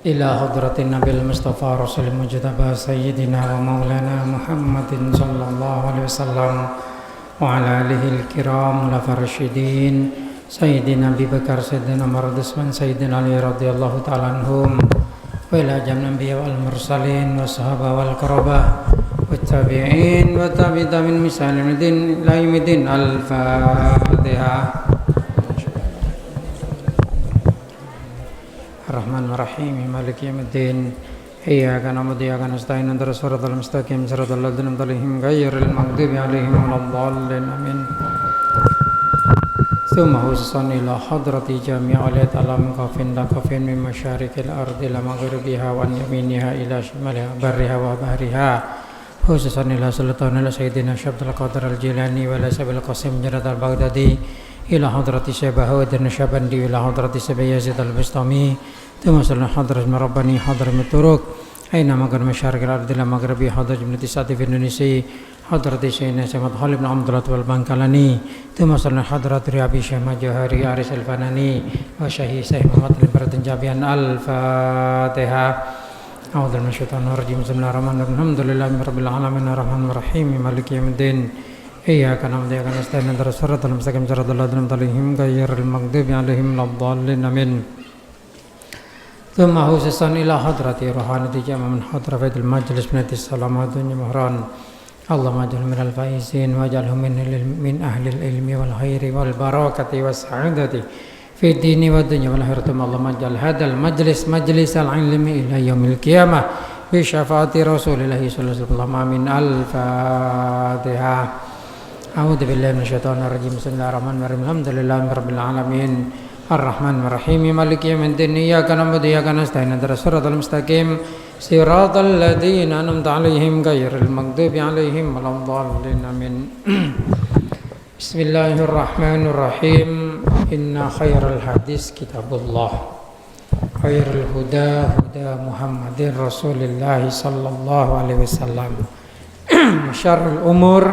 إلى حضرة النبي المصطفى رسول المجتبى سيدنا ومولانا محمد صلى الله عليه وسلم وعلى آله الكرام الخلفاء الراشدين سيدنا أبي بكر سيدنا عمر عثمان سيدنا علي رضي الله تعالى عنهم وإلى جميع الأنبياء والمرسلين والصحابة والقرابة والتابعين والتابعين من مثال الدين إلى يوم الدين. الفاتحة. الرحمن الرحيم مالك يوم الدين إياك نعبد وإياك نستعين اهدنا الصراط المستقيم صراط الذين أنعمت عليهم غير المغضوب عليهم ولا الضالين آمين. ثم خصوصا إلى حضرة جميع أولياء العالم كافٍ من مشارق الأرض إلى مغربها وعن يمينها إلى شمالها برها وبحرها خصوصا إلى سلطان إلى سيدنا عبد القادر الجيلاني وإلى سيد القاسم جنة البغدادي إلى حضرة شيخ بهاء الدين النقشبندي إلى حضرة شيخ يزيد البسطامي ثم صلى حضرة مرباني حضرة الطرق أينما كان مشارق الأرض إلى مغربها حضرة جملة الساعة في إندونيسيا حضرة شيخنا سيد خالد بن عبد الله والبنكالاني ثم صلى حضرة ريابي شيخ جوهري عريس الفناني وشهي شيخ محمد البرد جابيان. الفاتحة. أعوذ بالله من الشيطان الرجيم بسم الله الرحمن الرحيم الحمد لله رب العالمين الرحمن الرحيم مالك يوم الدين إياك نعبد وإياك نستعين اهدنا الصراط المستقيم صراط الذين أنعمت عليهم غير المغضوب عليهم ولا الضالين آمين. ثم خصوصا إلى حضرة روحانية جامع من حضرة المجلس من السلام والدنيا مهران اللهم اجعله من الفائزين واجعله من أهل العلم والخير والبركة والسعادة في الدين والدنيا والآخرة. اللهم اجعل هذا المجلس مجلس العلم إلى يوم القيامة بشفاعة رسول الله صلى الله عليه وسلم آمين. الفاتحة. أعوذ بالله من الشيطان الرجيم بسم الله الرحمن الرحيم الحمد لله رب العالمين الرحمن الرحيم مالك يوم الدين إياك نعبد وإياك نستعين اهدنا الصراط المستقيم صراط الذين أنعمت عليهم غير المغضوب عليهم ولا الضالين آمين. بسم الله الرحمن الرحيم إن خير الحديث كتاب الله خير الهدى هدى محمد رسول الله صلى الله عليه وسلم شر الأمور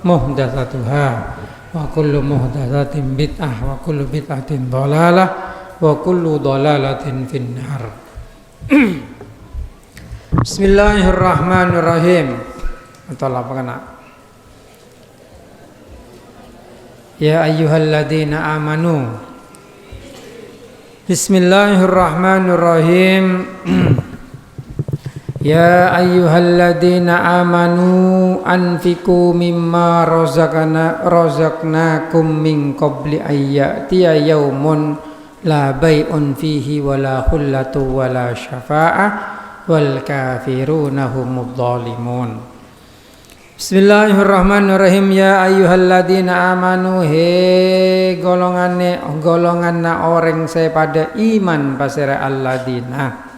محدثاتها وكل محدثات بدعة وكل بدعة ضلالة وكل ضلالة في النار. Bismillahirrahmanirrahim. Tolong kena. Ya ayyuhalladzina amanu. Bismillahirrahmanirrahim. Ya ayyuhalladzina amanu anfiqu mimma razaqnakum min qabli ayyatiya yaumun la bai'un fihi wala khullatu wala syafa'ah wal kafiruna humudz zalimun. Bismillahirrahmanirrahim. Ya ayyuhalladzina amanu he golongan orang saya pada iman pasira alladzina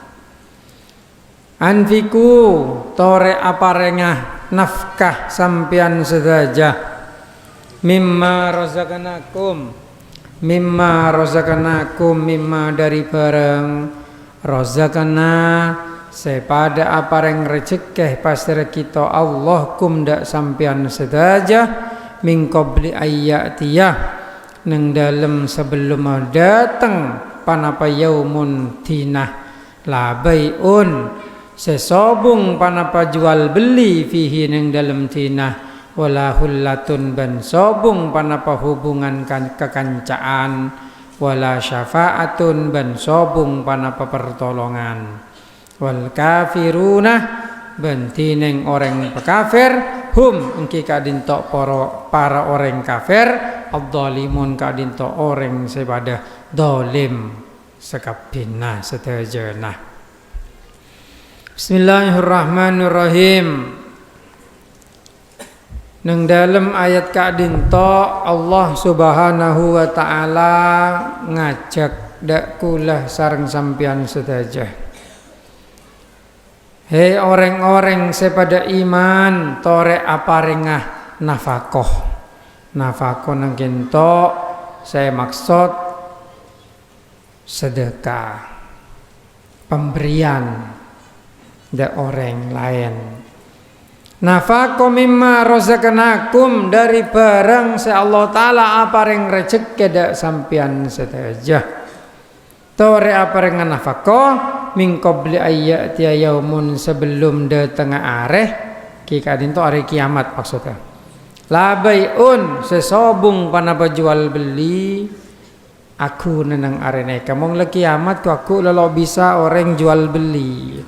anfiku tore aparengah nafkah sampian sedaja mimma razaqnakum mimma dari barang razaqna sepada apareng rezeki pasir kita Allah kum dak sampian sedaja min qabli ayyatiyah neng dalem sebelum datang panapa yaumun tinah labaiun sesobung panapa jual beli fihi neng dalam tinah wala hullatun ban sobung panapa hubungan kekancaan wala syafaatun ban sobung panapa pertolongan wal kafiruna ban tineng orang kafir hum engki kadinto para orang kafir adzalimun kadinto orang sebada dolim sekapina setajana. Bismillahirrahmanirrahim. Nang dalam ayat kadinto Allah Subhanahu wa taala ngajak dak kulah sareng sampian sedaja. Hei orang-orang sepada iman tore aparengah nafakoh. Nafakoh nang kinto saya maksud sedekah pemberian da orang lain. Nafaqo mimma razaqnakum dari barang se Allah taala apareng rezeki dak sampian sedaja. Tore apareng nafaqo min qabli ayyati yaumun sebelum datang areh ki kadin to hari kiamat maksudnya. La bai'un sesobung panapa jual beli aku nenang arene kamong le kiamat ku aku lelo bisa orang jual beli.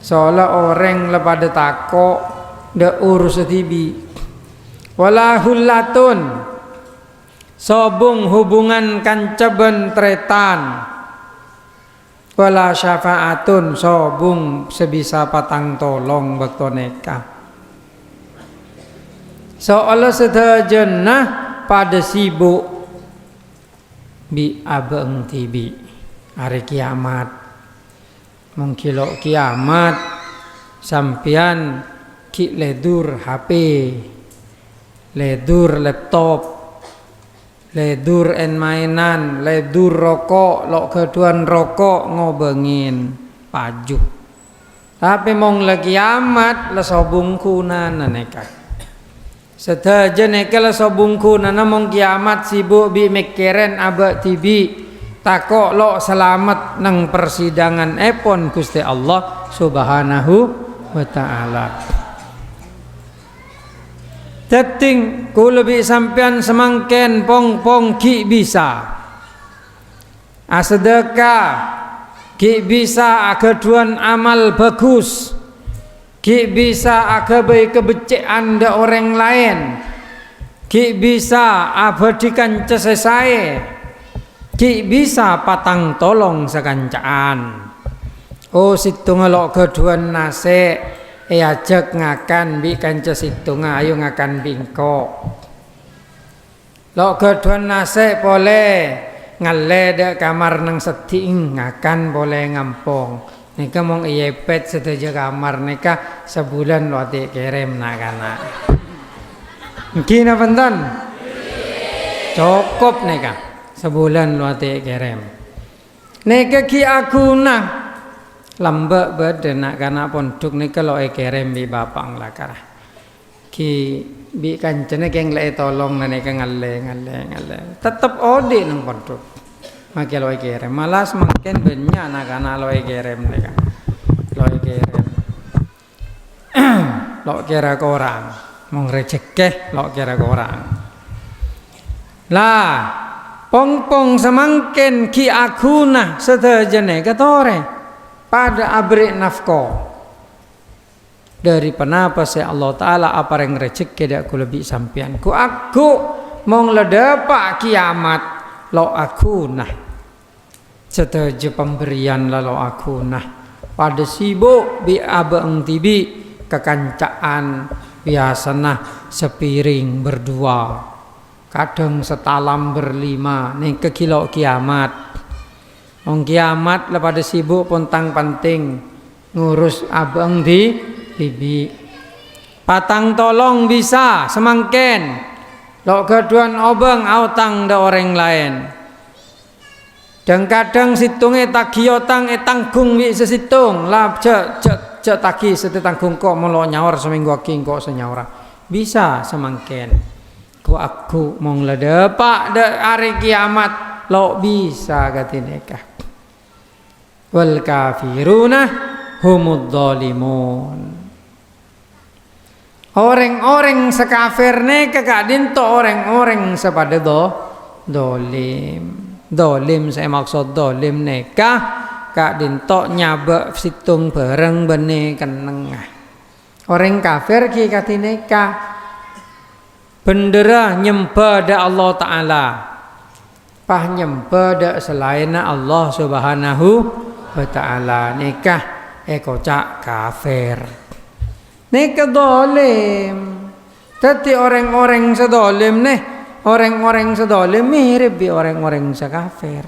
Seolah orang lepada takok da urus tibi. Wala hullatun sobung hubungan kancaben tretan. Wala syafaatun sobung sebisa patang tolong bakto neka. Seolah sedajenah pada sibuk bi abeng tibi hari kiamat. Mengkilok kiamat sampian ki ledur HP, ledur laptop, ledur en mainan, ledur rokok, lok keduan rokok ngobengin paju. Tapi mong lagi amat la sobung kunan neka. Sedaja neka la sobung kunan mong kiamat sibuk bi mikiren aba tibi takok lok selamat nang persidangan epon Gusti Allah Subhanahu wa taala. Teting ku lebih sampean semangken pong ki bisa sedekah ki bisa keduan amal bagus ki bisa agabai kebecikan da orang lain ki bisa abadikan cesesai ki bisa patang tolong sekancaan. Oh situ ngelok keduan nase ajak ngakan bi kanca situnga ayo ngakan bingko. Lok keduan nase boleh ngale de kamar nang seting ngakan boleh ngampong. Nika mong iyepet setuju kamar nika sebulan wati kirim nakana. Kina penton? Cukup nika sebulan wati kirim. Nika ki aku nah lambak berdenak karena pondok ni kalau kirim bi bapang lah karah ki bi kancene keng le tolong nane keng ngale tetap ode nang pondok makai lo kirim malas makin banyak nak karena lo kirim ni kan lo kirim lo kira korang mong rezeki lo kira korang lah pong semangken ki aku nah setajane katore pada abrik nafko dari penapa saya Allah Ta'ala apa yang rezeki dia aku lebih sampian ku aku mong ledepak kiamat lo aku nah setuju pemberian lalu aku nah pada sibuk bi abeng tibi kekancaan biasa nah sepiring berdua kadang setalam berlima nih ke kilo kiamat. Ong kiamat lepada sibuk pontang penting ngurus abang di bibi. Patang tolong bisa semangken. Lok keduan obeng autang da orang lain. Dan kadang situngnya tagiotang tanggung bi sesitung lah cek tagi setanggung kok melo nyawar seminggu aking kok senyawra. Bisa semangken. Ku aku mong ledepak da hari kiamat lo bisa katineka. Wal kafiruna humud dhalimun. Orang-orang sekafir ne kakadin to orang-orang sepada dolim. Dolim saya maksud dolim neka kadin to nyaba situng bareng bene kenengah. Orang kafir ki katineka bendera nyembah da Allah Ta'ala pah nyembah da selain Allah Subhanahu wa ta'ala nikah kocak kafir nikah dolim. Tapi orang-orang sedolim nih orang-orang sedolim mirip bi orang-orang sekafir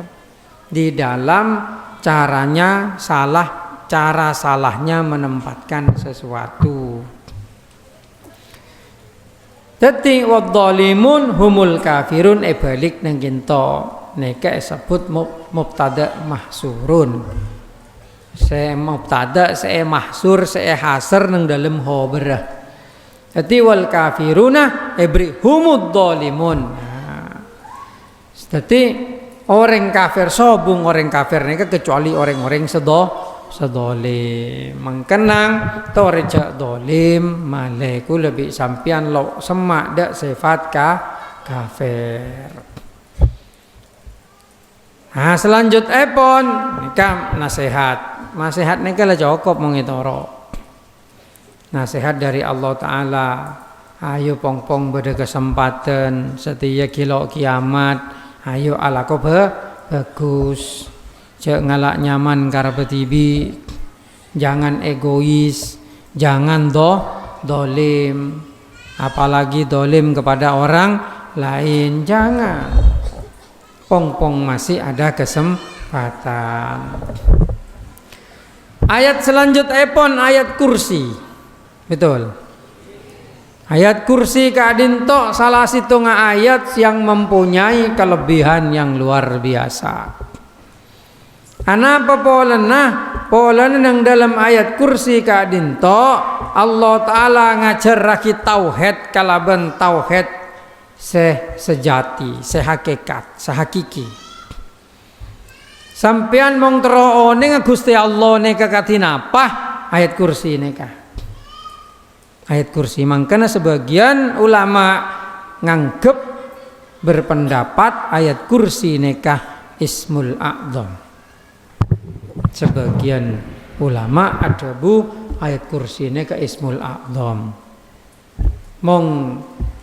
di dalam caranya salah cara salahnya menempatkan sesuatu. Jadi wadzalimun humul kafirun balik nang ginto neka sebut mubtada mahsurun. Saya mubtada, saya mahsur, saya hasar nang dalam khobarah. Jadi wal kafiruna ibri humud dzalimun. Jadi orang kafir sobung orang kafir neka kecuali orang-orang sedolim. Mengkenang to reja dolim maleku lebih sampian lo semak dak sifat kafir. Nah selanjutnya pun nikah nasihat. Nasihat nikah lah cukup mengitoro. Nasihat dari Allah Ta'ala. Ayo pong-pong beda kesempatan setia kilo kiamat. Ayo ala ko bagus. Cek ngalak nyaman karena betibi. Jangan egois. Jangan dolim. Apalagi dolim kepada orang lain. Jangan. Pong-pong masih ada kesempatan. Ayat selanjutnya pun ayat kursi. Betul. Ayat kursi kadinto salah satu ayat yang mempunyai kelebihan yang luar biasa. Anapa polana yang dalam ayat kursi kadinto Allah Ta'ala ngajar raki tauhid kalaban tauhid sejati, sehakikat, sehakiki. Sampean mong teroone Gusti Allah neka katina apa ayat kursi neka. Ayat kursi makanya sebagian ulama nganggep berpendapat ayat kursi nekah ismul a'zam. Sebagian ulama ada ayat kursi nekah ismul a'zam. Mong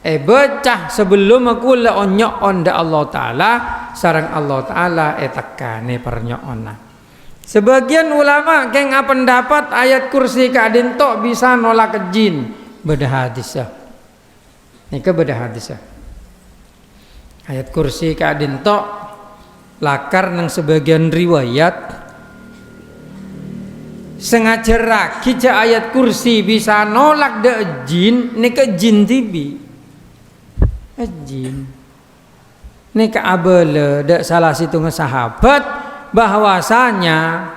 bacah sebelum aku la onyok onda Allah Ta'ala sarang Allah Ta'ala tekane pernyokona. Sebagian ulama keng pendapat ayat kursi kadin tok bisa nolak ke jin. Beda hadis ya. Nika beda hadis ya. Ayat kursi kadin tok lakar nang sebagian riwayat sengaja raki ayat kursi bisa nolak de jin nika jin tibi. Jin. Nika abele de salah situ sahabat bahwasanya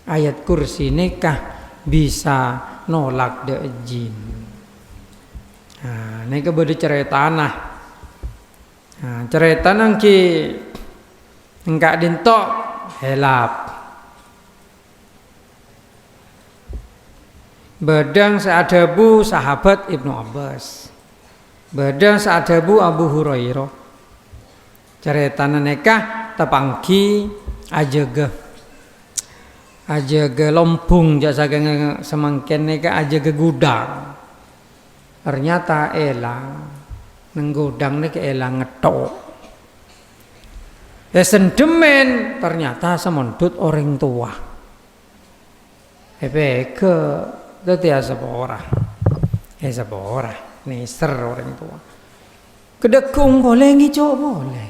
ayat kursi nikah bisa nolak de jin. Nah, ini kemudian cerita nah. Cerita nangki enggak dintok helap. Badang seadabu sahabat Ibnu Abbas. Badang seadabu Abu Hurairah. Cerita nikah tepangki ajaga lompung jasa semangken neka ajaga gudang. Ternyata elang neng gudang neka elang ngetok. Sendemen ternyata semondut orang tua. Ke tetia sepora. Sepora niser orang tua. Kedekung boleh ngicok boleh.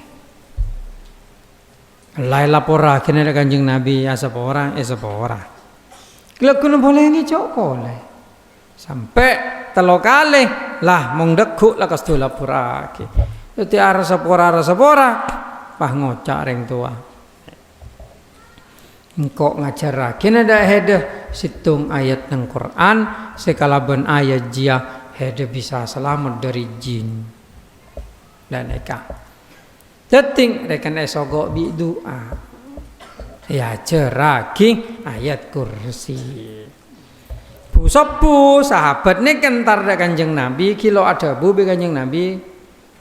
Lai lapora kena Kanjeng Nabi sepora. Kalau kena boleh ngicok boleh. Sampai telo kali lah mong dekuk lah kastu lapora. Jadi arah sepora pah ngocak ring tua. Engkau ngajar kena ada hede situng ayat nang Quran sekalaban ayat jia hede bisa selamat dari jin dan eka. Teting rekan esogok bi doa. Ya ceraki ayat kursi. Pusopu sahabat ni kentar dak Kanjeng Nabi kilo ada bu be Kanjeng Nabi.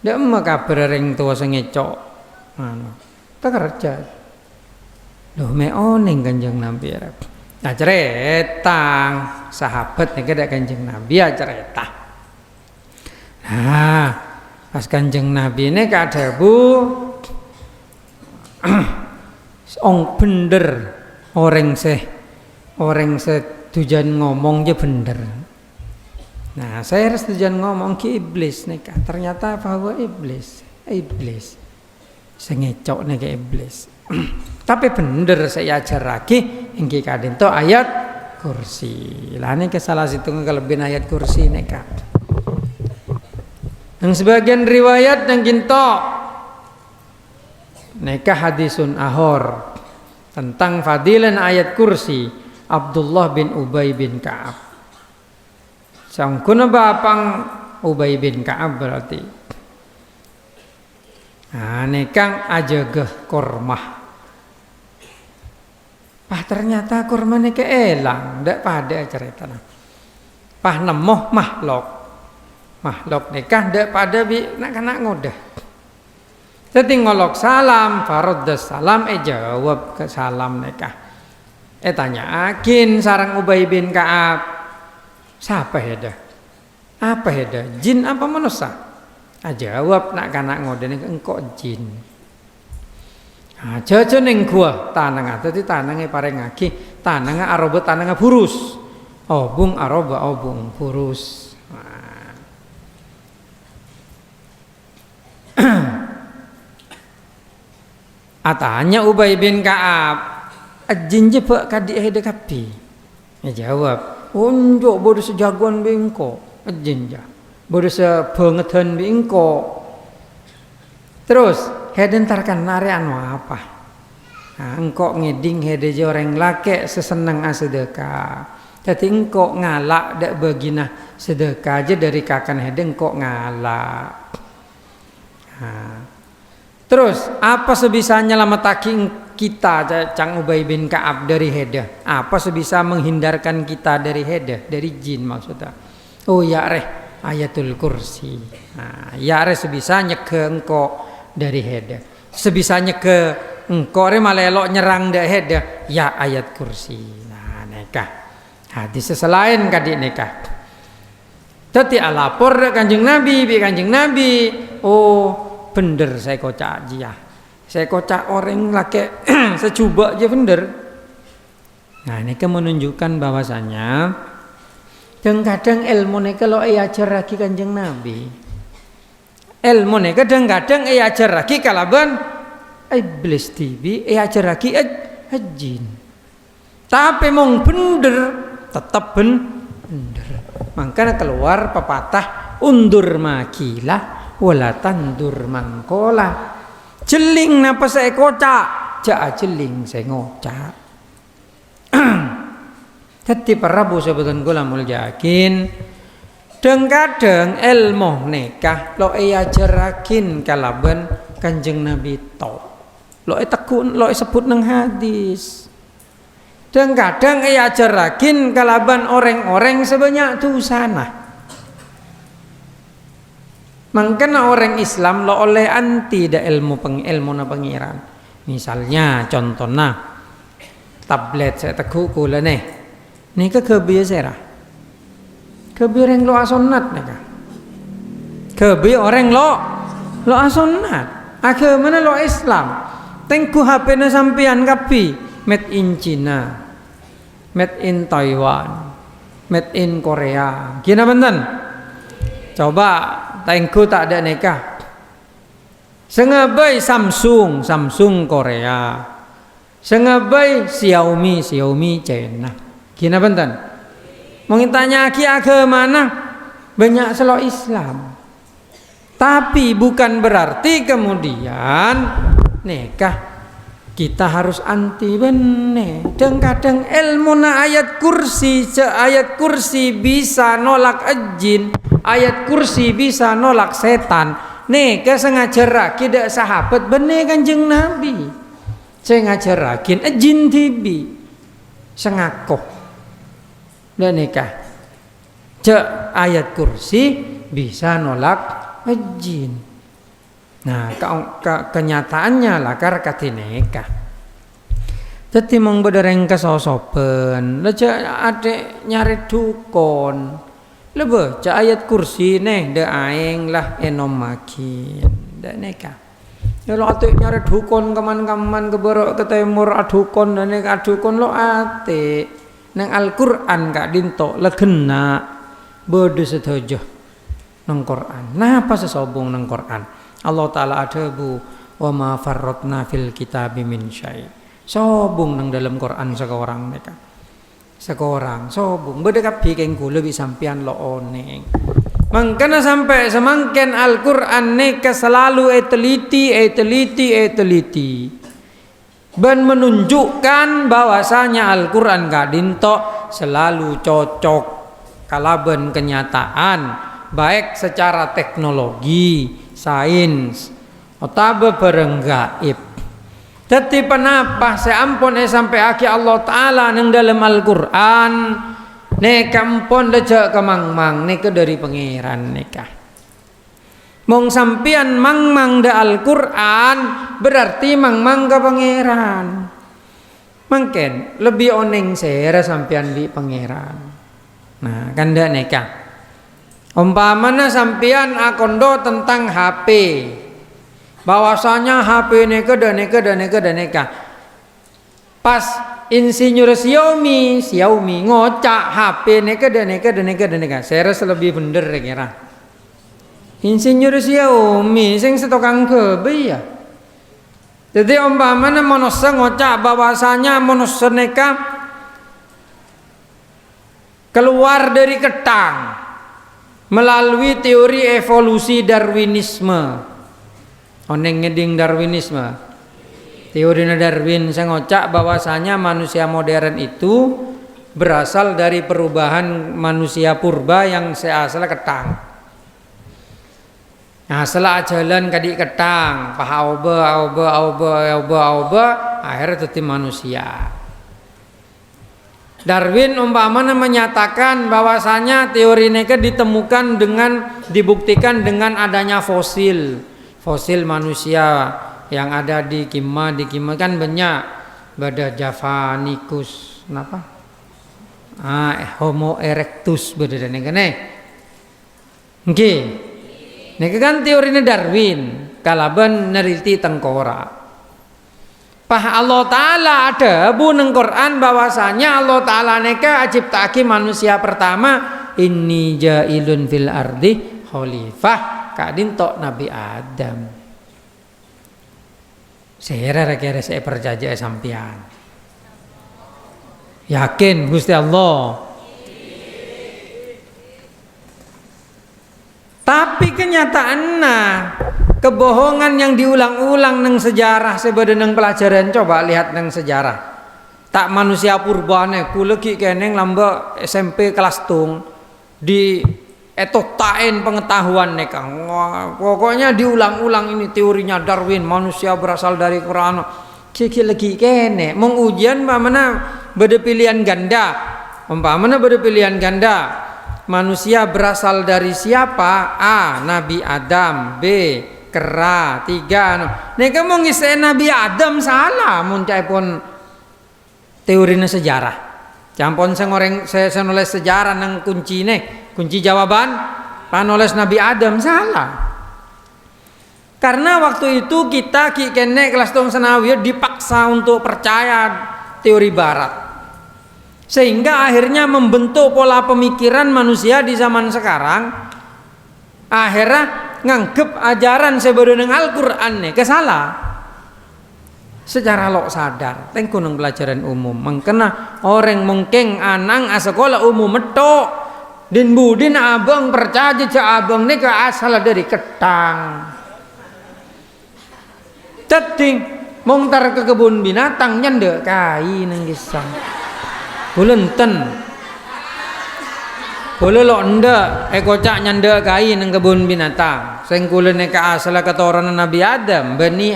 Dak kabar ring tua sengecok. Anu. Tak kerja. Loh me oning Kanjeng Nabi. Nah cerita sahabat ni dak Kanjeng Nabi ya cerita. Nah, pas Kanjeng Nabi ini kada bu ong bener orang se tujuan ngomong je bener. Nah saya harus tujuan ngomong ke iblis nih ternyata bahwa iblis sengecok nih ke iblis. Tapi bener saya ajar lagi ingki kadin to ayat kursi. Lah ini salah satu kelebihan ayat kursi nih kak. Yang sebagian riwayat yang kinto nekah hadisun ahor tentang fadilan ayat kursi Abdullah bin Ubay bin Ka'ab. Sangkuna bapang Ubay bin Ka'ab berarti. Nah nekang ajagah kormah. Pah ternyata kurma niki elang, ndak pada cerita. Pah nemoh makhluk nikah ndak pada bi nak kena ngodah. Jadi ngolok salam, faraddas salam jawab ke salam nikah. Tanya akin sarang Ubay bin Ka'ab. Siapa heda? Apa heda? Jin apa manusia? Jawab nak kana ngodah nih engkau jin. Jajan ning gua tanang dadi tanange paring ngaki tanange aroba tanange burus obung aroba obung burus. Atanya Ubay bin Ka'ab ajin jebak kadi hede kapi. Jawab unjuk bodo sejagoan bengko ajin ja bodo sebangetan bengko. Terus heden tarkan nare anu apa? Engkau ngeding hede joreng lake seseneng sedekah. Jadi engkau ngalak dak begina sedekah aja dari kakan hede engkau ngalak. Terus apa sebisanya lamataki kita Cang Ubay bin Ka'ab dari hede? Apa sebisa menghindarkan kita dari hede, dari jin maksudnya? Oh ya reh ayatul kursi. Ya reh sebisa nyeke engkau dari hede. Sebisanya ke engkau malelok nyerang dah hede ya ayat kursi. Nah nikah hadis selain kadik nikah. Tadi alapor kanjeng Nabi bi kanjeng Nabi. Oh bener saya kocak dia. Saya kocak orang laki secoba aja bener. Nah ini menunjukkan bahwasanya kadang-kadang ilmu ini kalau ajar lagi kanjeng Nabi. Ilmu nih kadang-kadang ajar lagi kalaban iblis tibi ajar lagi jin. Tapi mong bener tetap bener. Makanya keluar pepatah undur makilah wala tandur mangkola. Jeling napa saya kocak, ja jeling saya ngocak. Tadi Prabu sebutan gula mul yakin. Kadang ilmu nikah lo ajarakin kalaban kanjeng Nabi to. Lo tekun lo sebut nang hadis. Kadang ajarakin kalaban orang-orang sebanyak tu sana. Mangkana orang Islam lo oleh anti da ilmu na pengiran. Misalnya contohnya tablet saya teku kula nih. Nika kebiasaan. Kebi orang lo asonat nih kan. Kebi orang lo asonat. Agama lo Islam. Tengku HP na sampian kapi. Made in China, made in Taiwan, made in Korea. Gina benten. Coba tengku tak ada nikah. Sengabai Samsung Korea. Sengabai Xiaomi China. Gina benten. Mengintanya ki agama mana? Banyak selo Islam. Tapi bukan berarti kemudian nikah kita harus anti bene. Kadang ilmu na ayat kursi bisa nolak jin, ayat kursi bisa nolak setan. Nikah sengaja tidak sahabat bene kanjeng Nabi. Saya ngajarakin jin tibi sengakoh. Dan nikah ayat kursi bisa nolak jin. Nah kenyataannya lah karena nikah. Jadi mong bedereng kesosopen, leca adek nyari dukon, lebe cak ayat kursi neh de aeng lah enom makin, de nikah. Kalau adek nyari dukon kaman-kaman keberok ke timur adukon dan nikah adukon lo adek. Nang Al-Quran kak dinto legena bodoh setuju nang Quran. Napa sesobong nang Quran? Allah Ta'ala ada bu wa ma farratna fil kitabi min syai. Sobong nang dalam Quran sekorang mereka. Sekorang sobong beda kapi keng kula bi sampean lo oneng. Mangkana sampai semangken Al-Quran neka selalu teliti. Dan menunjukkan bahwasanya Al-Quran gak dinto selalu cocok kalaban kenyataan baik secara teknologi, sains, atau barang gaib. Dadi penapa seampun sampai aki Allah Ta'ala nang dalam Al-Quran neka ampun leja kemang-mang neka dari pangeran neka. Mong sampian mang-mang da Al-Quran berarti mang-mang ke pangeran. Mungkin lebih oneng sera sampian di pangeran. Nah kanda neka. Umpamana sampian akondo tentang HP. Bahwasanya HP neka dan neka. Pas insinyur Xiaomi ngocak HP neka dan neka. Saya rasa lebih bener kira. Insinyur Xiaomi sing setokang kebe ya. Jadi umpamanya manusia ngocak bahwasanya manusia neka keluar dari ketang melalui teori evolusi Darwinisme. Oneng ngeding Darwinisme. Teori Darwin saya ngocak bahwasanya manusia modern itu berasal dari perubahan manusia purba yang seasal ketang. Nah setelah jalan kadik ketang, paha oba, akhirnya jadi manusia. Darwin umpamanya menyatakan bahwasanya teori ini ditemukan dibuktikan dengan adanya fosil manusia yang ada di Kima kan banyak pada Javanicus kenapa Homo erectus beda dan kene nggih niki kan teorine Darwin kalaban neliti tengkorak pah Allah Ta'ala ada bu neng Quran bahwasanya Allah Ta'ala neka ciptake manusia pertama inni jailun fil ardi khalifah kadin tok Nabi Adam. Saya kira saya percaya sampian. Yakin Gusti Allah. Tapi kenyataannya kebohongan yang diulang-ulang neng sejarah sebeda neng pelajaran coba lihat neng sejarah. Tak manusia purbane kuleki keneng lamba SMP kelas tung di etotain pengetahuan neka. Pokoknya diulang-ulang ini teorinya Darwin manusia berasal dari Quran. Ciki lagi kene mengujian mana beda pilihan ganda. Umpamanya beda pilihan ganda. Manusia berasal dari siapa? A. Nabi Adam. B. Kera. 3. Neka mau ngisi Nabi Adam salah. Muncai pun teorinya sejarah. Campon saya nulis sejarah nang kunci jawaban panulis Nabi Adam salah. Karena waktu itu kita kene kelas tong senawiyah dipaksa untuk percaya teori barat. Sehingga akhirnya membentuk pola pemikiran manusia di zaman sekarang. Akhirnya nganggep ajaran sebelum Al-Qur'an nih kesalah. Secara lok sadar tengku nang pelajaran umum mengkena orang mungkin anang sekolah umum metok din budin abang percaya abang ini ke asal dari ketang teting mongtar ke kebun binatang nyendek kai nang gisang bulenten boleh lo ndak kocak nyendek kai nang kebun binatang sing kulen ke asal ketoran Nabi Adam bani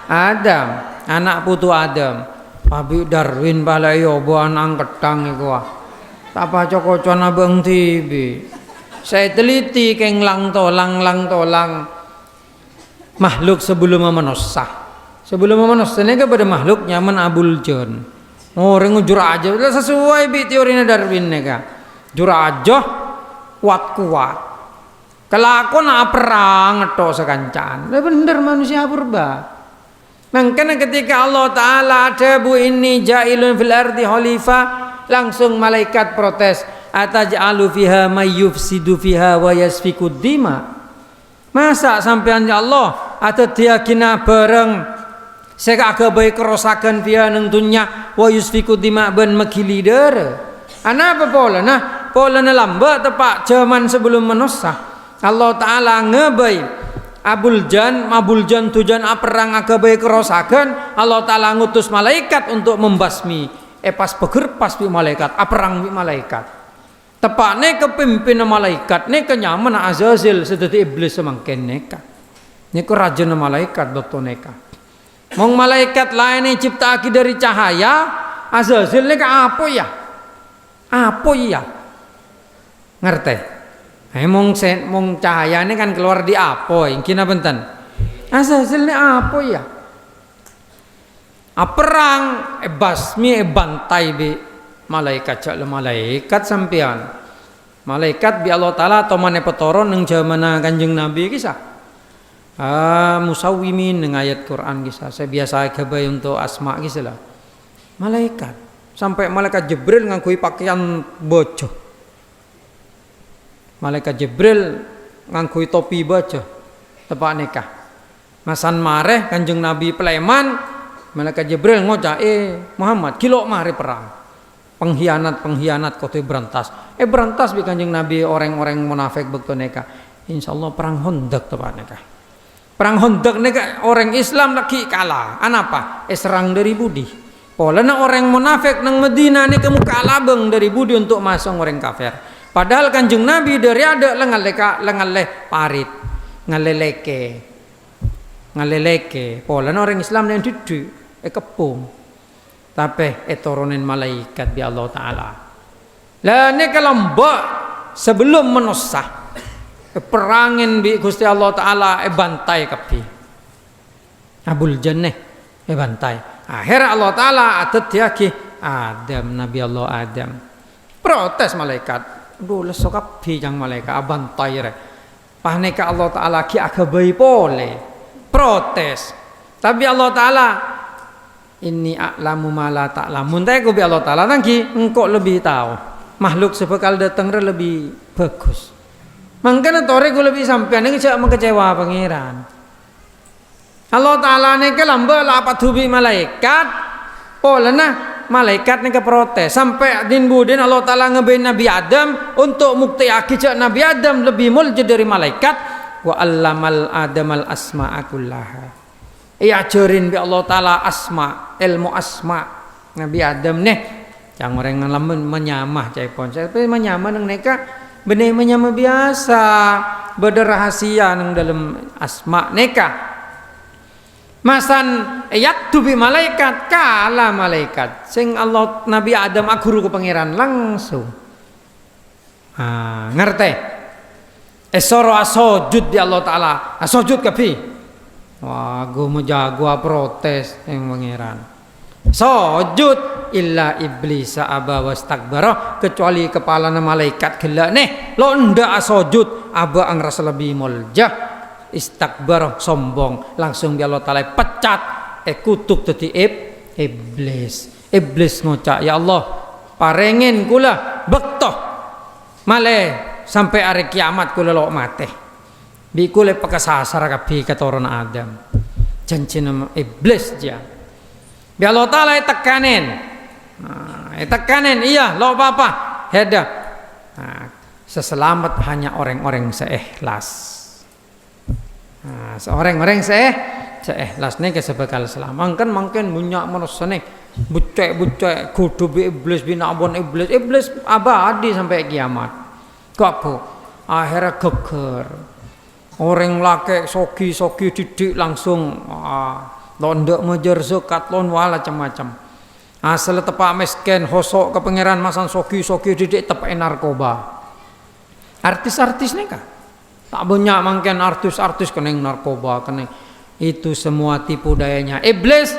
Adam anak putu Adam Abi Darwin balai obo anang ketang iku tak baca kocan abang tibi saya teliti keng lang tolang makhluk sebelum manusia ini kepada makhluk nyaman abul jon orang jura aja sesuai bi teorinya Darwin neka jura aja kuat kelakon perang atau sekancan bener manusia purba. Makanya ketika Allah Ta'ala ada bu ini jailun fil ardi khalifah langsung malaikat protes ataj'alu fiha may yufsidu fiha wa yasfikud dima masa sampean ya Allah ada diyakina bareng saya agak baik kerosakan fiha nang dunya wa yasfikud dima ben megili dere ana apa pola lambat tepak zaman sebelum manusia Allah Ta'ala ngebai Abul Jan tujuan perang agabai kerosakan Allah Ta'ala ngutus malaikat untuk membasmi pas begerpas bi malaikat perang bi malaikat tepakne kepimpin malaikat ne kenyaman Azazil sedeti iblis semangken neka niku rajana malaikat dokter neka Mong malaikat lain yang cipta dari cahaya, Azazil ni apa ya? Apa ya? Ngerti? Mong cahaya ni kan keluar di apa? Kina benten. Azazil ni apa ya? Perang basmi bantai bi malaikat cak le malaikat sampean. Malaikat bi Allah Taala atau mana petoron nang jamana Kanjeng Nabi kisah. Musawwimin dengan ayat Quran kisah. Saya biasa kebai untuk asma kisah lah. Malaikat sampai malaikat Jibril ngangkui pakaian bojo. Malaikat Jibril ngangkui topi bojo. Tepak nikah. Masan mareh Kanjeng Nabi Peleman. Malaikat Jibril ngocak, Muhammad kilok mari perang. Pengkhianat kau tu berantas. Berantas bi Kanjeng Nabi orang-orang munafik bekto nikah. Insyaallah perang Hondak tepak nikah. Perang Hondak ni orang Islam lagi kalah. Anapa? Serang dari budi. Polana orang munafik nang Medina ni kamu kalah bang dari budi untuk masuk orang kafir. Padahal Kanjeng Nabi dari ada lengaleh parit, ngaleleke. Polana orang Islam yang didu kepung. Tapi turunin malaikat bi Allah Taala. Lah ni kalau mbak sebelum menosah perangin bi Gusti Allah Taala bantai kapi Abul Jannah bantai akhir Allah Taala atet yaki Adam Nabi Allah Adam protes malaikat boleh sokapi jang malaikat bantai re pahneka Allah Taala ki akabai pole protes tapi Allah Taala ini a'lamu ma la ta'lamun ku bi Allah Taala nangki engkau lebih tahu makhluk sebekal datang lebih bagus. Mangkana tore gue lebih sampean ini cak mengecewa pangeran. Allah Taala ni kelamba lapat hubi malaikat, polana malaikat ni protes sampai din budin Allah Taala ngebain Nabi Adam untuk muktiaki cak Nabi Adam lebih mulia dari malaikat. Wa allamal adamal asma'a kullaha. Ajarin bi Allah Taala asma, ilmu asma Nabi Adam ni. Jangan orang ngalamun menyamah cai pon, tapi menyamah nang neka. Benih menyama biasa berrahasia nang dalam asma neka masan yaktubi malaikat kala malaikat sing Allah Nabi Adam aguru ke pangeran langsung ngerti esoro asojud di Allah Taala asojud kapi wah gua menjago protes yang pangeran sujud illa iblis aba wastakbara kecuali kepala malaikat gelak nih lo ndak sujud aba ang rasa lebih mulja istakbar sombong langsung bi Allah Taala pecat kutuk tadi iblis ngocak ya Allah parengin kula bektoh male sampai hari kiamat kula lo mate bi kula pakasasar kapi katoron Adam janji nama iblis dia bi Allah Taala tekanin iya lo apa heda seselamat hanya orang-orang seikhlas orang-orang seikhlas ni kesebekal selamat kan mungkin banyak manusia ni bucek kudu bi iblis binabon iblis abadi sampai kiamat kok bu akhirnya geger orang laki soki didik langsung londak mejer zakat lon wala macam-macam asal tepak miskin hosok ke pangeran masan soki didik tepak narkoba artis-artis nih kah tak banyak mungkin artis keneng narkoba keneng itu semua tipu dayanya iblis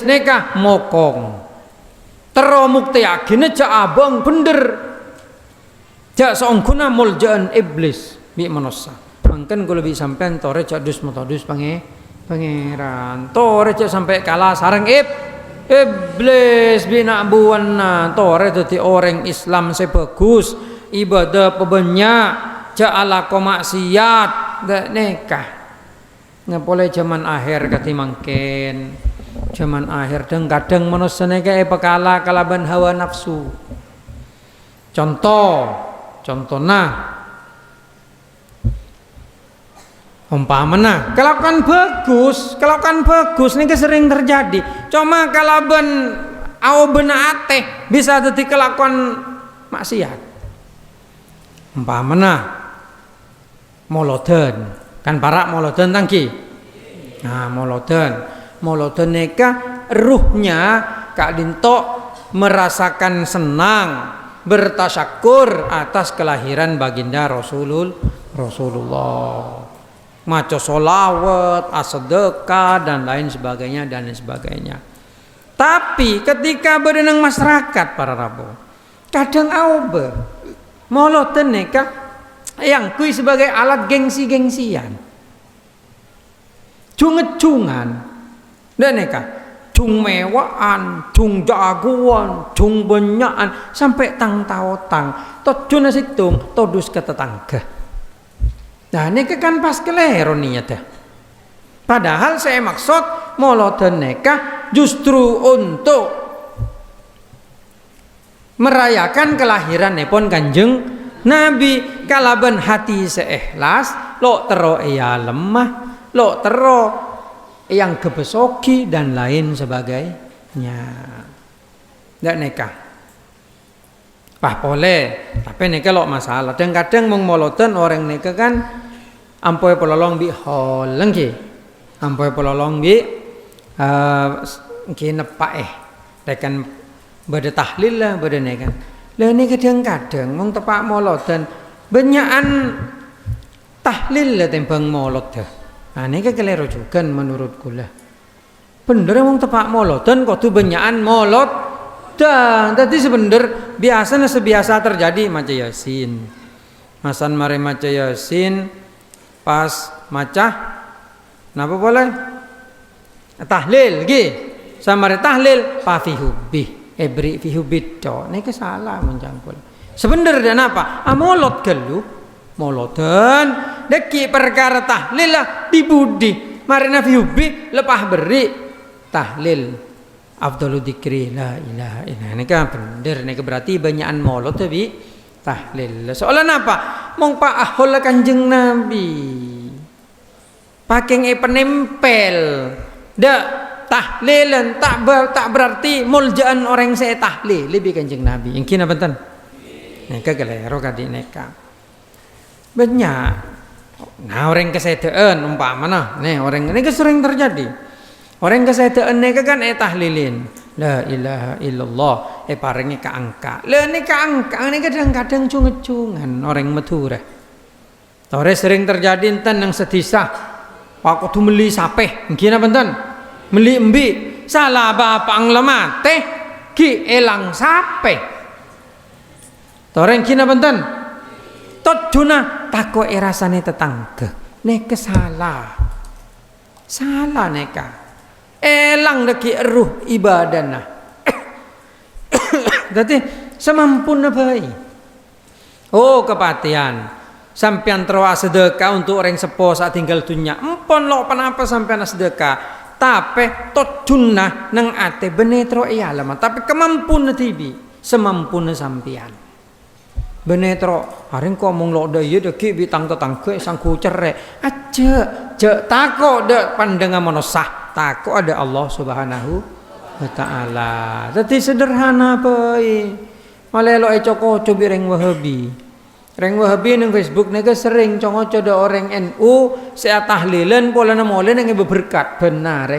nih kah mokong teromuk yakin aja abang bener jak seongkuna muljaan iblis bi manusia mungkin kalau lebih sampai tore cak dus motodus pangeran tore cak sampai kalah sarang iblis bina buana tore dadi orang Islam sebagus ibadah pebanyak cak ala maksiat dak nikah ngapole zaman akhir kati mangken zaman akhir kadang manusia neka pekala kalaban hawa nafsu contohna umpamana kalau kan bagus ini sering terjadi cuma kalaban au beuna ateh bisa dadi kelakuan maksiat umpamana moloden kan para moloden tangki nah moloden moloten neka ruhnya Kak Dinto merasakan senang, bertasyakur atas kelahiran baginda Rasulullah. Maca solawat, as-sedekah dan lain sebagainya dan lain sebagainya. Tapi ketika berenang masyarakat para rabo, kadang aube moloten neka yang kui sebagai alat gengsi-gengsian, cunget-cungan, dan neka cung mewaan, cung jagoan, cung benyaan sampai tang taotang, tot cuna situng, todus ke tetangga. Nah neka kan pas kelero niatnya. Padahal saya maksud moloten neka justru untuk merayakan kelahiran nepon Kanjeng Nabi. Kalaban hati seikhlas, lo tero ia lemah, lo tero yang kebesoki dan lain sebagainya. Ndak neka pah boleh, tapi neka lo masalah. Dan kadang mong moloten orang neka kan ampoy pololong bi holeng ki, ampoy pololong bi ki nepak dekan bade tahlil lah bade neka. Lah ni kadang-kadang mong tepak moloten benyaan tahlil lah tembang molot dah. Nah ini keliru juga menurutku lah. Bener mong tepak moloten kok tu benyaan molot dah. Tadi sebener biasanya sebiasa terjadi maca Yasin. Masan mare maca Yasin pas maca napa boleh? Tahlil gi. Samare tahlil pa fi hubbi. Beri fi hubbi to. Nek salah mencangkul. Sebener dan apa? Molot gelu. Moloten deki perkara tahlil lah dibudi. Marina fi hubbi lepah beri tahlil. Afdalu dzikri la ilaha illallah. Ini kan bener nek berarti banyakan molot tapi tahlil. Soalan apa? Mong pak ahol Kanjeng Nabi. Pakai penempel. Dak tahlilan tak berarti muljaan orang saya tahlil lebih Kanjeng Nabi. Yang kina benten. Neka kelero kadi neka. Banyak. Nah orang kesedean umpama nah, nih orang ini sering terjadi. Orang kesedean neka kan tahlilin. La ilaha illallah parengi ka angka. Lah ni ka angka ni kadang-kadang cunget-cungan orang Madura. Tore sering terjadi enten yang sedisah. Pak kudu meli sapeh, ngina benten. Meli embi salah bapang lemah teh ki elang sapeh. Tore ngina benten. Tot juna tako erasane tetangga. Neka salah. Salah neka. Elang deki ruh ibadana. Jadi semampuna baik. Oh kepatian. Sampian terwa sedekah untuk orang sepo saat tinggal dunia. Empon lo kenapa sampian sedekah. Tapi tot junah nang ate benetro ialama. Tapi kemampuna tibi. Semampuna sampian. Benetro haring ko mong lo daya deki bitang tetangga sangku cerai. Aja. Je tako de pandangan monosah. Takut ada Allah Subhanahu wa taala. Jadi sederhana bae. Malelo coko cobi reng Wahabi. Reng Wahabi nang Facebook nega sering congo coda orang NU saya tahlilan pola namole nang berkat benar.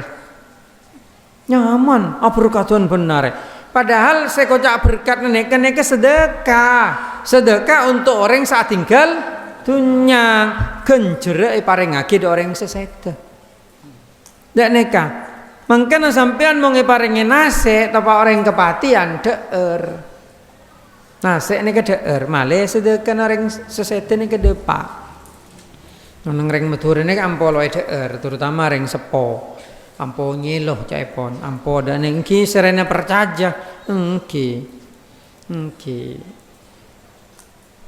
Nyaman berkatuan benar. Padahal saya kocak berkat neka sedekah. Sedekah untuk orang saat tinggal dunia genjere parengake do orang sesede. Dak neka, mangkana sampean mau ngeparingi nase, tapa orang kepatian deer. Nase neka deer, male sedekah orang sesete neka depak. Nang reng Madura neka ampo loe deer, terutama reng sepo, ampo nyeloh caipon, ampo dan engki serena percaja, engki.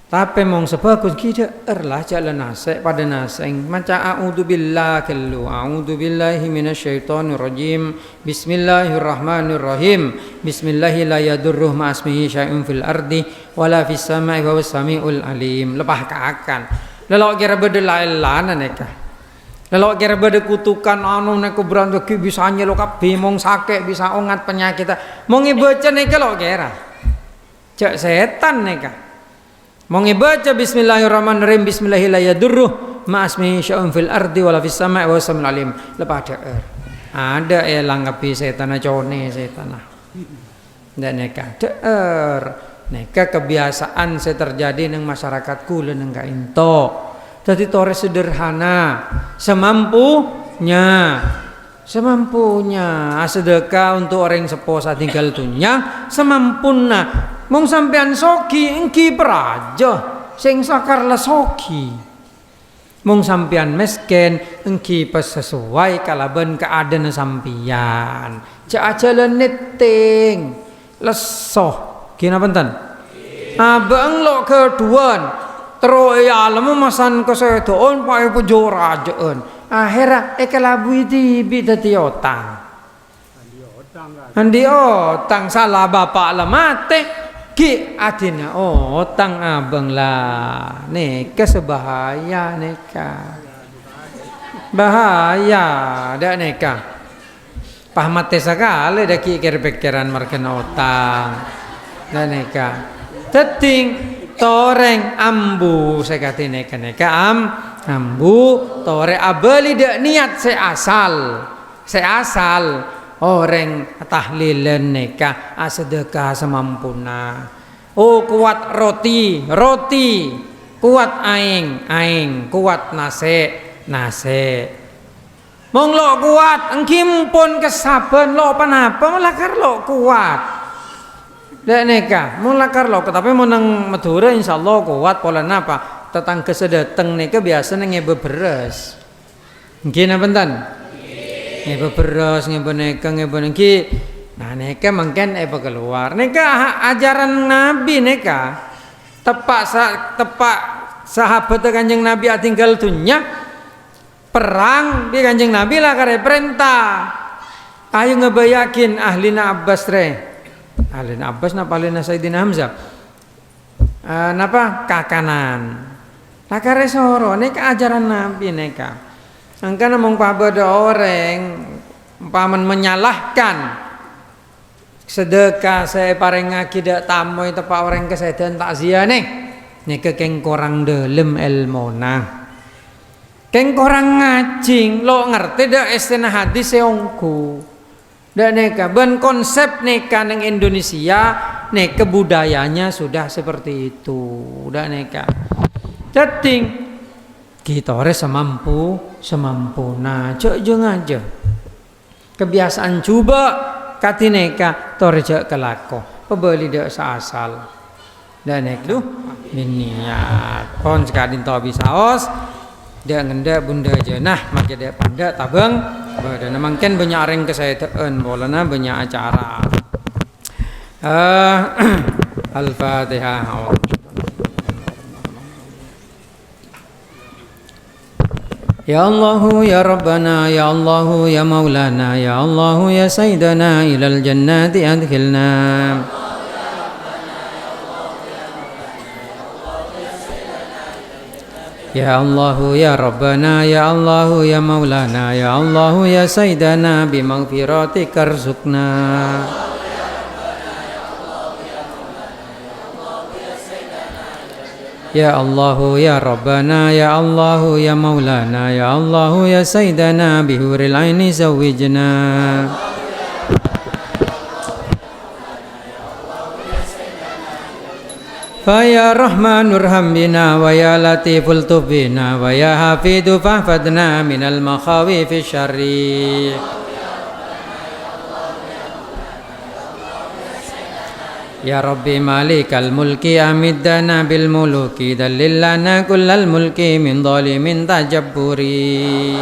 Tapi mong sebagus kita erlah jalan nase pada naseng maca a'udzubillah kallu a'udzubillahi minasyaitonirrajim bismillahirrahmanirrahim bismillahi la yadurruh ma'asmihi syai'un fil ardi wala fis sama'i wa huwas samiul alim. Lepah kaakan lelok kira bede lain-lain neka lelok kira bede kutukan anu neko berantuk bisa nyelo kabeh mong sakit bisa ongat penyakit mong ibaca neka lok kira cek setan neka. Mau ngebaca bismillahirrahmanirrahim bismillahirrahmanirrahim ma'asmi sya'un fil ardi wala fis sama'i wa samil alim lepah daer. Ada langgapi setan cone setan. Dan neka der neka kebiasaan saya terjadi neng masyarakat kula neng ka into. Jadi tore sederhana semampunya sedekah untuk orang sepo saat tinggal dunia semampuna mong sampean soki engki praja sing sakar la soki mong sampean miskin engki pas sesuai kalaban keadaan sampean aja leneting lesoh kina benten abang lo keduan terus ya alamu masan kesedoon pakai pujo rajaan akhirnya kelabu itu bidati otang andi otang salah bapak lah mati ki adina otang abang lah neka sebahaya neka bahaya dak neka pahmate sekali dah kira-pikiran marken otang dan neka teting toreng ambu saya kata neka ambu tore abeli dak niat seasal orang tahlilan neka sedekah semampuna kuat roti kuat aing kuat nase mong lo kuat engkim pun kesaben lo panapa melakar lo kuat dak neka melakar lo tapi menang Madura insyaallah kuat pola napa tetang kesedeteng neka biasa ngebe beres nggih napa enten ngebe beres ngebe neka ngebe niki nah neka mangken keluar neka ajaran Nabi neka tepak sahabat Kanjeng Nabi tinggal dunya perang di Kanjeng Nabi lah kare perintah ayo ngebayakin ahlina Abbas ahlina Abbas napa ahlina Sayyidina Hamzah napa kakanan lah kare soro neka ajaran Nabi neka angkana mong pabada orang paman menyalahkan sedekah saya paring akidah tamu itu pak orang kesehatan takziah neka keng korang dalam ilmona keng korang ngajing lo ngerti dak istilah hadis seongku dak neka ben konsep neka neng Indonesia neka budayanya sudah seperti itu dak neka ceting kita harus semampuna jeng aja kebiasaan coba kati neka torja kelako pebeli dak seasal dak nek niat pon sekadin to bisa os dia ngenda bunda jenah maka dia pada tabang badan mungkin banyak orang kesehatan bolana banyak acara Al-Fatihah. Ya Allah ya Rabbana ya Allah ya Maulana ya Allah ya Sayyidana ilal jannati adkhilna Ya Allah ya Rabbana ya Allah ya Maulana ya Allah ya Sayyidana bimaghfiratika arzuqna Ya Allah ya Rabbana ya Allah ya Maulana ya Allah ya Sayyidana bihuril aini zawwijna Faya Rahmanur Hambina wa ya Latiful Tubina wa ya Hafidu fahfadna minal makhawifi syarri Ya Rabbi malikal mulki amiddana bil muluki dalillana kullal mulki min zalimin tajabburi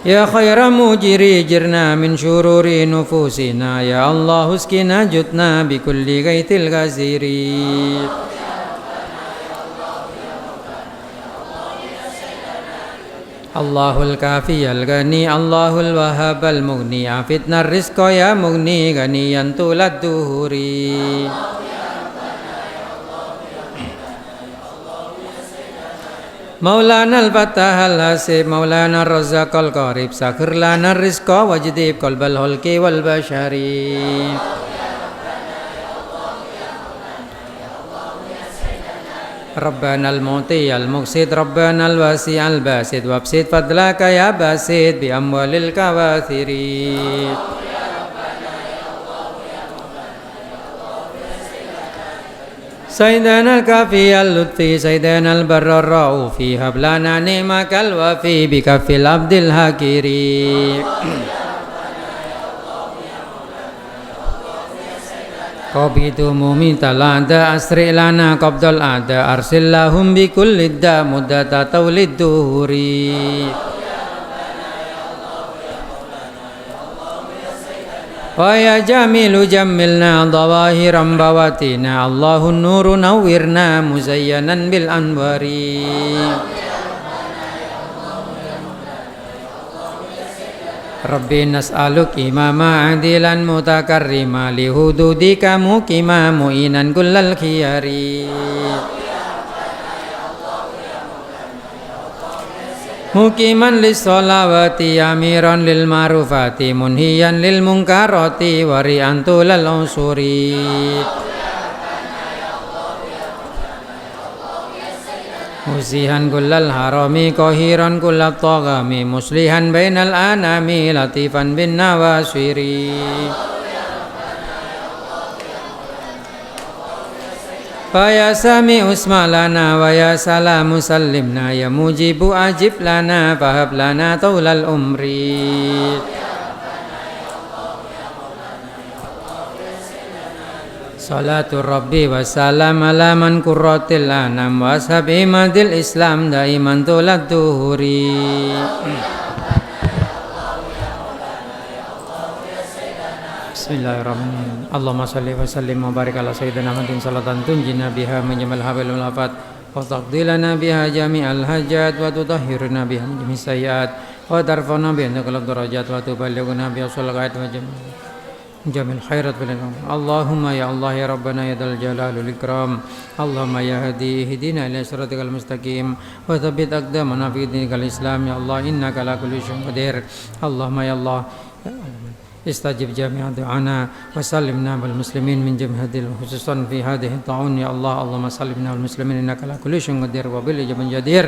Ya khaira mujiri jirna min syururi nufusina Ya Allah uskina jutna bi kulli gaitil ghaziri Allahul kafi al ghani Allahul wahhab al mughni afitna rizqa ya mughni ghaniyan tulad duhuri Maulana al-Fatah al-Hasib Maulana ar-Razzaq al-Qarib Sakhir lana rizqa wajdib qalbal hulki wal bashari ربنا المعطي المقسط ربنا الواسع الباسط وابسط فضلك يا باسط بأموال الكواثرين سيدنا الكافي اللطفي سيدنا البر الرؤوف هب لنا نعمك الوفي بكف العبد الهكيري قبيت مميت الأعداء أسرع لنا قبض الأعداء أرسل لهم بكل الداء مدة طول الدهور ويا جميل جملنا ظواهرا بواتنا الله النور نورنا مزينا بالأنوار ربي نسألك إماما عادلا متكرما لحدودك مقيما معينا كل الخيار مقيما للصلوات أميرا للمعروفات منهيا للمنكرات وريئا طول العنصر musihan kullal harami qahiran kullal tagami muslihan bainal anami latifan bin nawasiri ya sami usmalana wa ya salamu sallimna ya mujibu ajib lana fahab lana taulal umri Salatu Rabbi wa salam ala man kurratil anam wa ashabi madil Islam daiman tulad duhuri Bismillahirrahmanirrahim Allahumma salli wa sallim wa barik ala sayyidina Muhammadin salatan tunjina biha min jamal habil wal afat wa taqdilana biha jami'al hajat wa tutahhiruna biha min jami'is sayyiat wa tarfa'na biha indakal darajat wa tuballighuna biha sulqat wa jamil khairat bil Allahumma ya Allah ya Rabbana ya dal jalalul ikram Allahumma ya hadi ihdina ila siratal mustaqim wa tsabbit aqdamana fi dinil islam ya Allah innaka ala kulli syai'in qadir Allahumma ya Allah استجب جميع دعانا وسلمنا بالمسلمين من جمهد خصوصا في هذه الطاعون يا الله اللهم سلمنا بالمسلمين انك على كل شيء قدير وبالاجابه جدير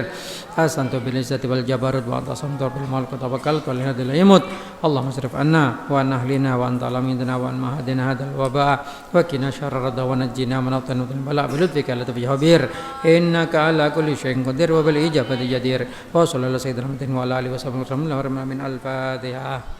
احسنت بالعزه والجبروت واعتصمت بالملك وتوكلت والهدى لا يموت اللهم اصرف عنا وعن اهلنا وانت علمنا وعن مهدنا هذا الوباء وقنا شر الرضا ونجنا من البلاء بلطفك لا تجبر انك على كل شيء قدير وبالاجابه جدير وصلى الله سيدنا محمد وعلى اله وصحبه وسلم من الفاتحه